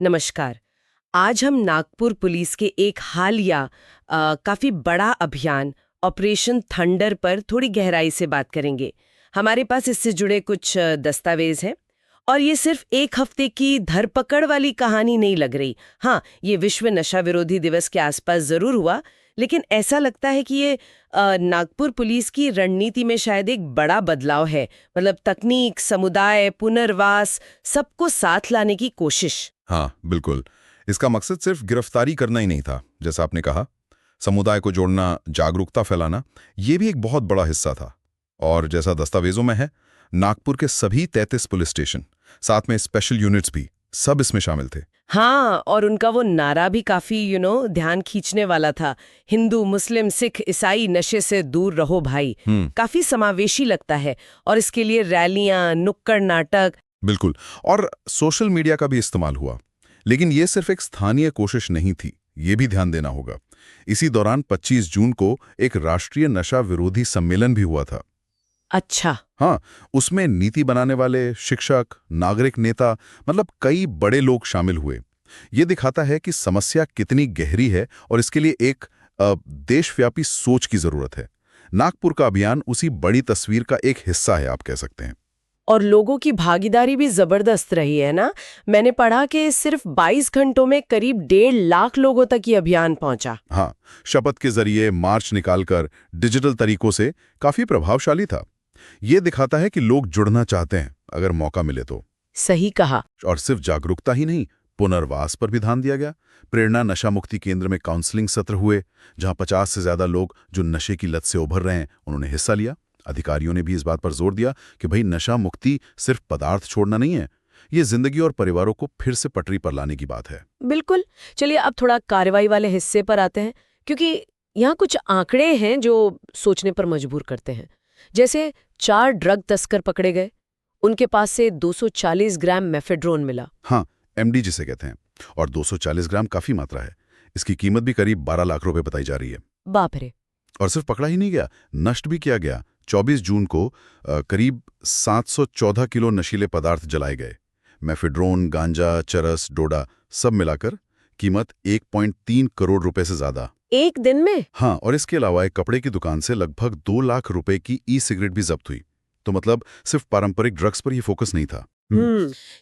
नमस्कार। आज हम नागपुर पुलिस के एक हालिया काफी बड़ा अभियान ऑपरेशन थंडर पर थोड़ी गहराई से बात करेंगे। हमारे पास इससे जुड़े कुछ दस्तावेज हैं और ये सिर्फ एक हफ्ते की धरपकड़ वाली कहानी नहीं लग रही। हाँ, ये विश्व नशा विरोधी दिवस के आसपास जरूर हुआ, लेकिन ऐसा लगता है कि ये नागपुर पुलिस की रणनीति में शायद एक बड़ा बदलाव है। मतलब तकनीक, समुदाय, पुनर्वास, सबको साथ लाने की कोशिश। हाँ, बिल्कुल। इसका मकसद सिर्फ गिरफ्तारी करना ही नहीं था, जैसा आपने कहा। समुदाय को जोड़ना, जागरूकता फैलाना, ये भी एक बहुत बड़ा हिस्सा था। और जैसा दस्तावेजों में है, नागपुर के सभी 33 पुलिस स्टेशन, साथ में स्पेशल यूनिट्स भी, सब इसमें शामिल थे। हाँ, और उनका वो नारा भी काफी ध्यान खींचने वाला था। हिंदू, मुस्लिम, सिख, ईसाई, नशे से दूर रहो भाई। काफी समावेशी लगता है। और इसके लिए रैलियां, नुक्कड़ नाटक। बिल्कुल। और सोशल मीडिया का भी इस्तेमाल हुआ। लेकिन ये सिर्फ एक स्थानीय कोशिश नहीं थी, ये भी ध्यान देना होगा। इसी दौरान 25 जून को एक राष्ट्रीय नशा विरोधी सम्मेलन भी हुआ था। अच्छा। हाँ, उसमें नीति बनाने वाले, शिक्षक, नागरिक नेता, मतलब कई बड़े लोग शामिल हुए। ये दिखाता है कि समस्या कितनी गहरी है और इसके लिए एक देशव्यापी सोच की जरूरत है। नागपुर का अभियान उसी बड़ी तस्वीर का एक हिस्सा है, आप कह सकते हैं। और लोगों की भागीदारी भी जबरदस्त रही है ना। मैंने पढ़ा कि सिर्फ 22 घंटों में करीब 1.5 लाख लोगों तक ये अभियान पहुंचा। हाँ, शपथ के जरिए, मार्च निकालकर, डिजिटल तरीकों से काफी प्रभावशाली था। ये दिखाता है कि लोग जुड़ना चाहते हैं, अगर मौका मिले तो। सही कहा। और सिर्फ जागरूकता ही नहीं, पुनर्वास पर भी ध्यान दिया गया। प्रेरणा नशा मुक्ति केंद्र में काउंसलिंग सत्र हुए, जहां 50 से ज्यादा लोग जो नशे की लत से उभर रहे हैं, उन्होंने हिस्सा लिया। अधिकारियों ने भी इस बात पर जोर दिया कि भाई, नशा मुक्ति सिर्फ पदार्थ छोड़ना नहीं है, ये जिंदगी और परिवारों को फिर से पटरी पर लाने की बात है। बिल्कुल। चलिए अब थोड़ा कार्रवाई वाले हिस्से पर आते हैं, क्योंकि यहाँ कुछ आंकड़े हैं जो सोचने पर मजबूर करते हैं। जैसे 4 ड्रग तस्कर पकड़े गए, उनके पास से 240 ग्राम मेफेड्रोन मिला। हाँ, एमडी जिसे कहते हैं। और 240 ग्राम काफी मात्रा है। इसकी कीमत भी करीब 12 लाख रुपए बताई जा रही है। बाप रे। और सिर्फ पकड़ा ही नहीं गया, नष्ट भी किया गया। 24 जून को करीब 714 किलो नशीले पदार्थ जलाए गए। मेफेड्रोन, गांजा, चरस, डोडा, सब मिलाकर कीमत 1.3 करोड़ रुपए से ज्यादा। एक दिन में? हाँ, और इसके अलावा एक कपड़े की दुकान से लगभग 2 लाख रुपए की ई सिगरेट भी जब्त हुई। तो मतलब सिर्फ पारंपरिक ड्रग्स पर ही फोकस नहीं था।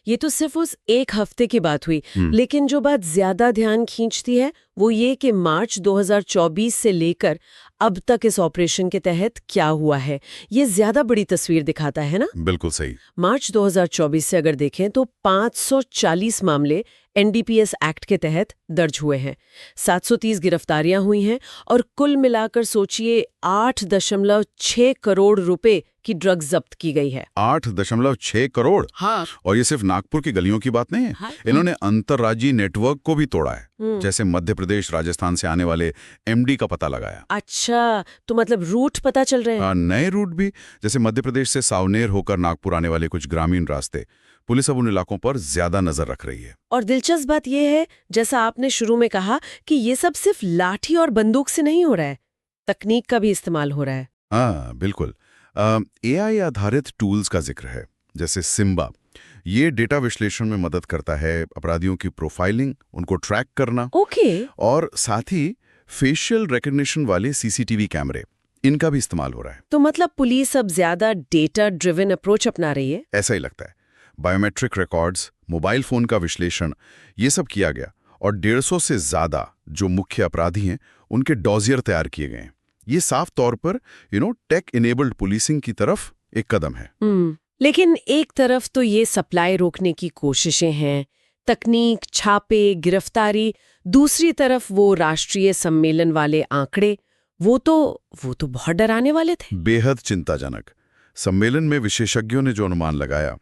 ये तो सिर्फ उस एक हफ्ते की बात हुई। लेकिन जो बात ज्यादा ध्यान खींचती है वो ये कि मार्च 2024 से लेकर अब तक इस ऑपरेशन के तहत क्या हुआ है, ये ज्यादा बड़ी तस्वीर दिखाता है ना। बिल्कुल सही। मार्च 2024 से अगर देखें तो 540 मामले एनडीपीएस एक्ट के तहत दर्ज हुए हैं, 730 गिरफ्तारियां हुई हैं और कुल मिलाकर सोचिए 8.6 करोड़ रुपए की ड्रग्स जब्त की गई है। 8.6 करोड़। हाँ। और ये सिर्फ नागपुर की गलियों की बात नहीं है। हाँ। इन्होंने अंतर्राज्यीय नेटवर्क को भी तोड़ा है। जैसे मध्य प्रदेश, राजस्थान से आने वाले एमडी का पता लगाया। अच्छा, तो मतलब रूट पता चल रहे हैं। नए रूट भी, जैसे मध्य प्रदेश से सावनेर होकर नागपुर आने वाले कुछ ग्रामीण रास्ते। पुलिस अब उन इलाकों पर ज्यादा नजर रख रही है। और दिलचस्प बात यह है, जैसा आपने शुरू में कहा, कि ये सब सिर्फ लाठी और बंदूक से नहीं हो रहा है, तकनीक का भी इस्तेमाल हो रहा है। हाँ, बिल्कुल। एआई आधारित टूल्स का जिक्र है, जैसे सिम्बा। ये डेटा विश्लेषण में मदद करता है, अपराधियों की प्रोफाइलिंग, उनको ट्रैक करना। ओके। और साथ ही फेशियल रिकग्निशन वाले सीसीटीवी कैमरे, इनका भी इस्तेमाल हो रहा है। तो मतलब पुलिस अब ज्यादा डेटा ड्रिवन अप्रोच अपना रही है। ऐसा ही लगता है। बायोमेट्रिक रिकॉर्ड्स, मोबाइल फोन का विश्लेषण, ये सब किया गया। और 150 से ज्यादा जो मुख्य अपराधी हैं, उनके डॉजियर तैयार किए गए हैं। ये साफ तौर पर टेक इनेबल्ड पुलिसिंग की तरफ एक कदम है। लेकिन एक तरफ तो ये सप्लाई रोकने की कोशिशें हैं, तकनीक, छापे, गिरफ्तारी। दूसरी तरफ वो राष्ट्रीय सम्मेलन वाले आंकड़े, वो तो बहुत डराने वाले थे। बेहद चिंताजनक। सम्मेलन में विशेषज्ञों ने जो अनुमान लगाया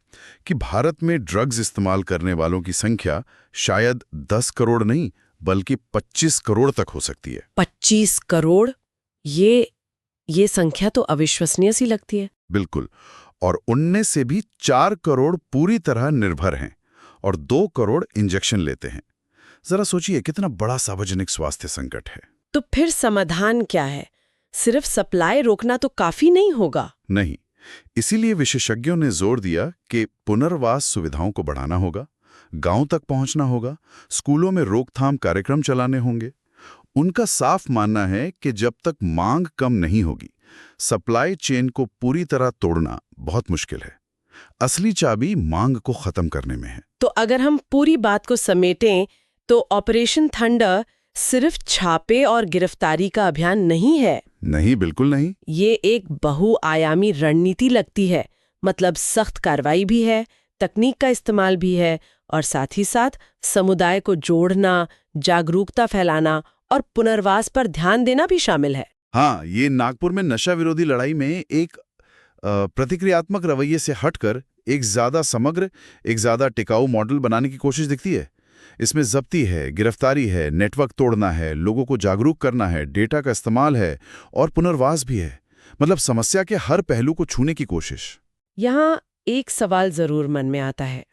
कि भारत में ड्रग्स इस्तेमाल करने वालों की संख्या शायद 10 करोड़ नहीं, बल्कि 25 करोड़ तक हो सकती है। 25 करोड़? ये संख्या तो अविश्वसनीय सी लगती है। बिल्कुल। और उनमें से भी 4 करोड़ पूरी तरह निर्भर हैं और 2 करोड़ इंजेक्शन लेते हैं। जरा सोचिए, कितना बड़ा सार्वजनिक स्वास्थ्य संकट है। तो फिर समाधान क्या है? सिर्फ सप्लाई रोकना तो काफी नहीं होगा। नहीं, इसीलिए विशेषज्ञों ने जोर दिया कि पुनर्वास सुविधाओं को बढ़ाना होगा, गांव तक पहुंचना होगा, स्कूलों में रोकथाम कार्यक्रम चलाने होंगे। उनका साफ मानना है कि जब तक मांग कम नहीं होगी, सप्लाई चेन को पूरी तरह तोड़ना बहुत मुश्किल है। असली चाबी मांग को खत्म करने में है। तो अगर हम पूरी बात को समेटें तो ऑपरेशन थंडर सिर्फ छापे और गिरफ्तारी का अभियान नहीं है। नहीं, बिल्कुल नहीं। ये एक बहुआयामी रणनीति लगती है। मतलब सख्त कार्रवाई भी है, तकनीक का इस्तेमाल भी है और साथ ही साथ समुदाय को जोड़ना, जागरूकता फैलाना और पुनर्वास पर ध्यान देना भी शामिल है। हाँ, ये नागपुर में नशा विरोधी लड़ाई में एक प्रतिक्रियात्मक रवैये से हटकर एक ज्यादा समग्र, एक ज्यादा टिकाऊ मॉडल बनाने की कोशिश दिखती है। इसमें जब्ती है, गिरफ्तारी है, नेटवर्क तोड़ना है, लोगों को जागरूक करना है, डेटा का इस्तेमाल है और पुनर्वास भी है। मतलब समस्या के हर पहलू को छूने की कोशिश। यहाँ एक सवाल जरूर मन में आता है।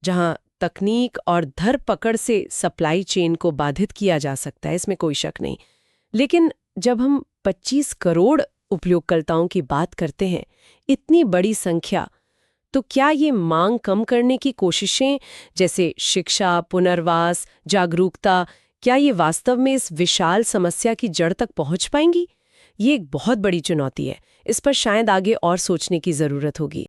जहाँ तकनीक और धरपकड़ से सप्लाई चेन को बाधित किया जा सकता है, इसमें कोई शक नहीं, लेकिन जब हम 25 करोड़ उपयोगकर्ताओं की बात करते हैं, इतनी बड़ी संख्या, तो क्या ये मांग कम करने की कोशिशें जैसे शिक्षा, पुनर्वास, जागरूकता, क्या ये वास्तव में इस विशाल समस्या की जड़ तक पहुंच पाएंगी? ये एक बहुत बड़ी चुनौती है। इस पर शायद आगे और सोचने की जरूरत होगी।